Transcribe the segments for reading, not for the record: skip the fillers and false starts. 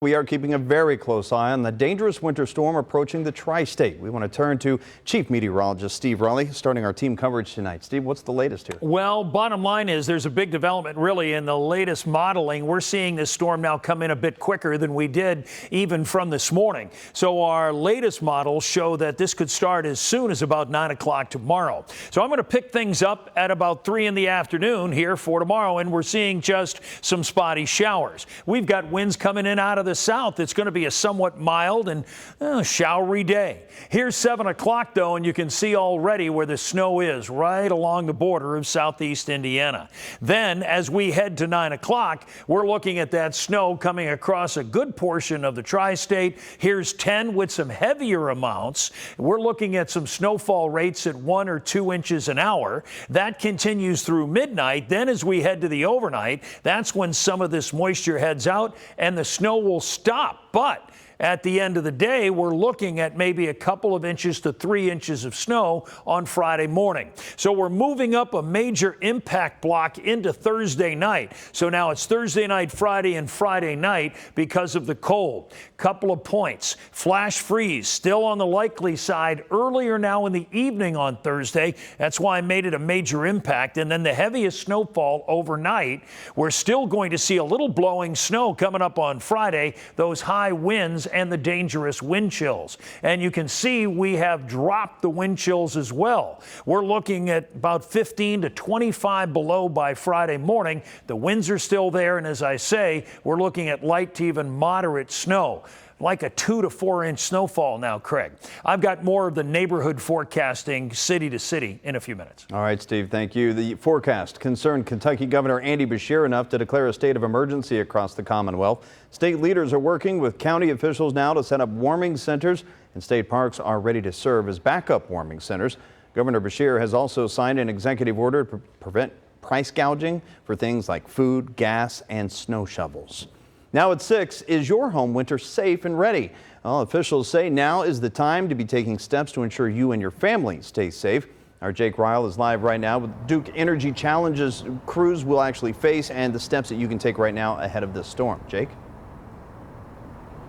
We are keeping a very close eye on the dangerous winter storm approaching the tri-state. We want to turn to Chief Meteorologist Steve Raleigh, starting our team coverage tonight. Steve, what's the latest here? Well, bottom line is there's a big development really in the latest modeling. We're seeing this storm now come in a bit quicker than we did even from this morning. So our latest models show that this could start as soon as about 9 o'clock tomorrow. So I'm going to pick things up at about 3 in the afternoon here for tomorrow, and we're seeing just some spotty showers. We've got winds coming in out of the south. It's going to be a somewhat mild and showery day. Here's 7 o'clock though, and you can see already where the snow is right along the border of southeast Indiana. Then as we head to 9 o'clock, we're looking at that snow coming across a good portion of the tri-state. Here's 10 with some heavier amounts. We're looking at some snowfall rates at 1 or 2 inches an hour. That continues through midnight. Then as we head to the overnight, that's when some of this moisture heads out and the snow will stop. But at the end of the day, we're looking at maybe a couple of inches to 3 inches of snow on Friday morning. So we're moving up a major impact block into Thursday night. So now it's Thursday night, Friday, and Friday night because of the cold. Couple of points. Flash freeze still on the likely side earlier now in the evening on Thursday. That's why I made it a major impact. And then the heaviest snowfall overnight. We're still going to see a little blowing snow coming up on Friday. Those high winds and the dangerous wind chills. And you can see we have dropped the wind chills as well. We're looking at about 15 to 25 below by Friday morning. The winds are still there, and as I say, we're looking at light to even moderate snow. Like a 2 to 4 inch snowfall now, Craig. I've got more of the neighborhood forecasting city to city in a few minutes. All right, Steve, thank you. The forecast concerned Kentucky Governor Andy Beshear enough to declare a state of emergency across the Commonwealth. State leaders are working with county officials now to set up warming centers, and state parks are ready to serve as backup warming centers. Governor Beshear has also signed an executive order to prevent price gouging for things like food, gas, and snow shovels. Now at 6, is your home winter safe and ready? Well, officials say now is the time to be taking steps to ensure you and your family stay safe. Our Jake Ryle is live right now with Duke Energy challenges crews will actually face and the steps that you can take right now ahead of this storm. Jake?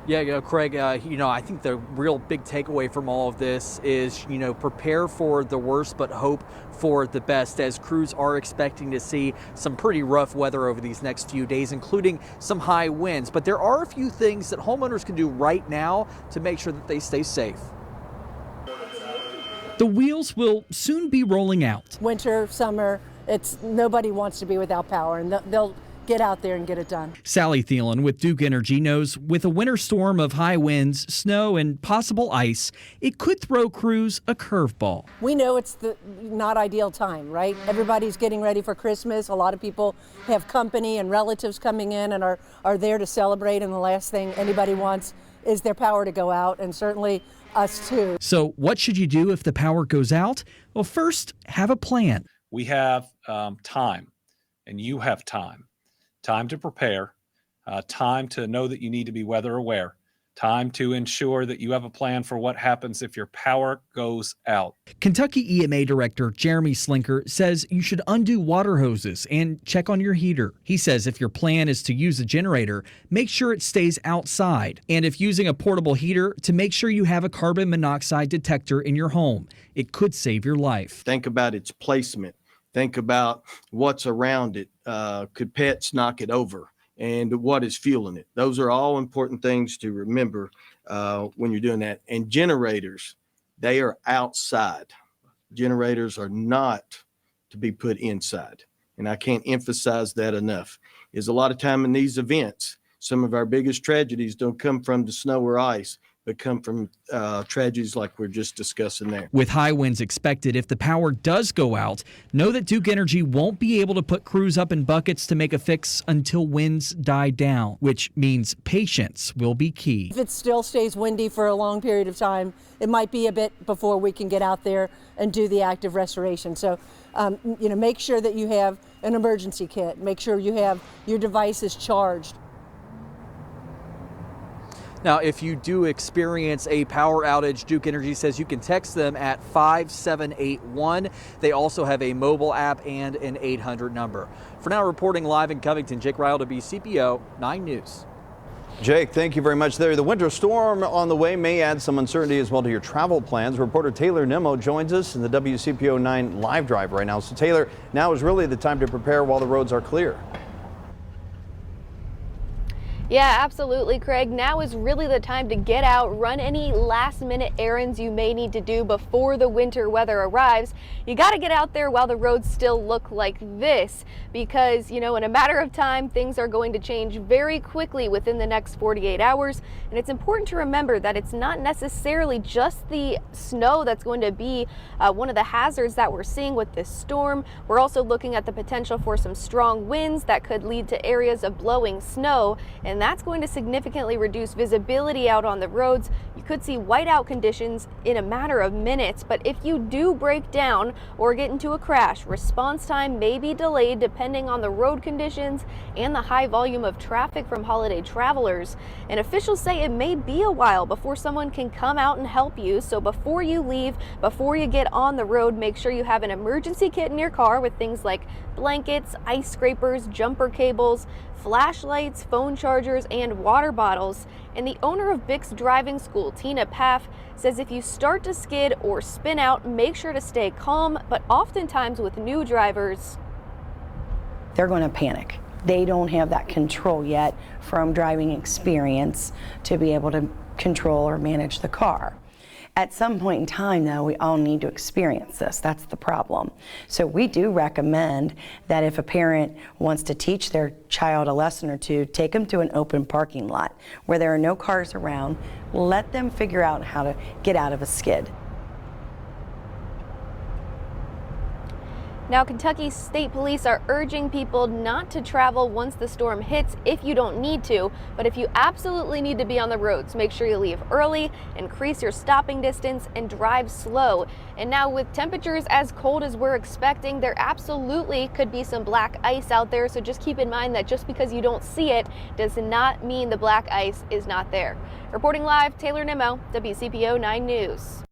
Yeah, Craig, I think the real big takeaway from all of this is, prepare for the worst but hope for the best, as crews are expecting to see some pretty rough weather over these next few days, including some high winds. But there are a few things that homeowners can do right now to make sure that they stay safe. The wheels will soon be rolling out. Winter, summer, nobody wants to be without power, and they'll get out there and get it done. Sally Thielen with Duke Energy knows with a winter storm of high winds, snow, and possible ice, it could throw crews a curveball. We know it's the not ideal time, right? Everybody's getting ready for Christmas. A lot of people have company and relatives coming in and are there to celebrate, and the last thing anybody wants is their power to go out, and certainly us too. So what should you do if the power goes out? Well, first, have a plan. We have time, and you have time. Time to prepare, time to know that you need to be weather aware, time to ensure that you have a plan for what happens if your power goes out. Kentucky EMA Director Jeremy Slinker says you should undo water hoses and check on your heater. He says if your plan is to use a generator, make sure it stays outside. And if using a portable heater, to make sure you have a carbon monoxide detector in your home. It could save your life. Think about its placement. Think about what's around it. Could pets knock it over? And what is fueling it? Those are all important things to remember when you're doing that. And generators, they are outside. Generators are not to be put inside. And I can't emphasize that enough. Is a lot of time in these events, some of our biggest tragedies don't come from the snow or ice, but come from tragedies like we're just discussing there. With high winds expected, if the power does go out, know that Duke Energy won't be able to put crews up in buckets to make a fix until winds die down, which means patience will be key. If it still stays windy for a long period of time, it might be a bit before we can get out there and do the active restoration. So, make sure that you have an emergency kit. Make sure you have your devices charged. Now, if you do experience a power outage, Duke Energy says you can text them at 5781. They also have a mobile app and an 800 number. For now, reporting live in Covington, Jake Ryle, WCPO 9 News. Jake, thank you very much there. The winter storm on the way may add some uncertainty as well to your travel plans. Reporter Taylor Nimmo joins us in the WCPO 9 live drive right now. So Taylor, now is really the time to prepare while the roads are clear. Yeah, absolutely, Craig. Now is really the time to get out, run any last-minute errands you may need to do before the winter weather arrives. You got to get out there while the roads still look like this because, in a matter of time, things are going to change very quickly within the next 48 hours. And it's important to remember that it's not necessarily just the snow that's going to be one of the hazards that we're seeing with this storm. We're also looking at the potential for some strong winds that could lead to areas of blowing snow, and that's going to significantly reduce visibility out on the roads. You could see whiteout conditions in a matter of minutes, but if you do break down or get into a crash, response time may be delayed depending on the road conditions and the high volume of traffic from holiday travelers. And officials say it may be a while before someone can come out and help you. So before you leave, before you get on the road, make sure you have an emergency kit in your car with things like blankets, ice scrapers, jumper cables, flashlights, phone chargers, and water bottles. And the owner of Bick's driving school, Tina Paff, says if you start to skid or spin out, make sure to stay calm, but oftentimes with new drivers, they're going to panic. They don't have that control yet from driving experience to be able to control or manage the car. At some point in time, though, we all need to experience this. That's the problem. So we do recommend that if a parent wants to teach their child a lesson or two, take them to an open parking lot where there are no cars around. Let them figure out how to get out of a skid. Now, Kentucky State Police are urging people not to travel once the storm hits if you don't need to, but if you absolutely need to be on the roads, make sure you leave early, increase your stopping distance, and drive slow. And now with temperatures as cold as we're expecting, there absolutely could be some black ice out there, so just keep in mind that just because you don't see it does not mean the black ice is not there. Reporting live, Taylor Nimmo, WCPO 9 News.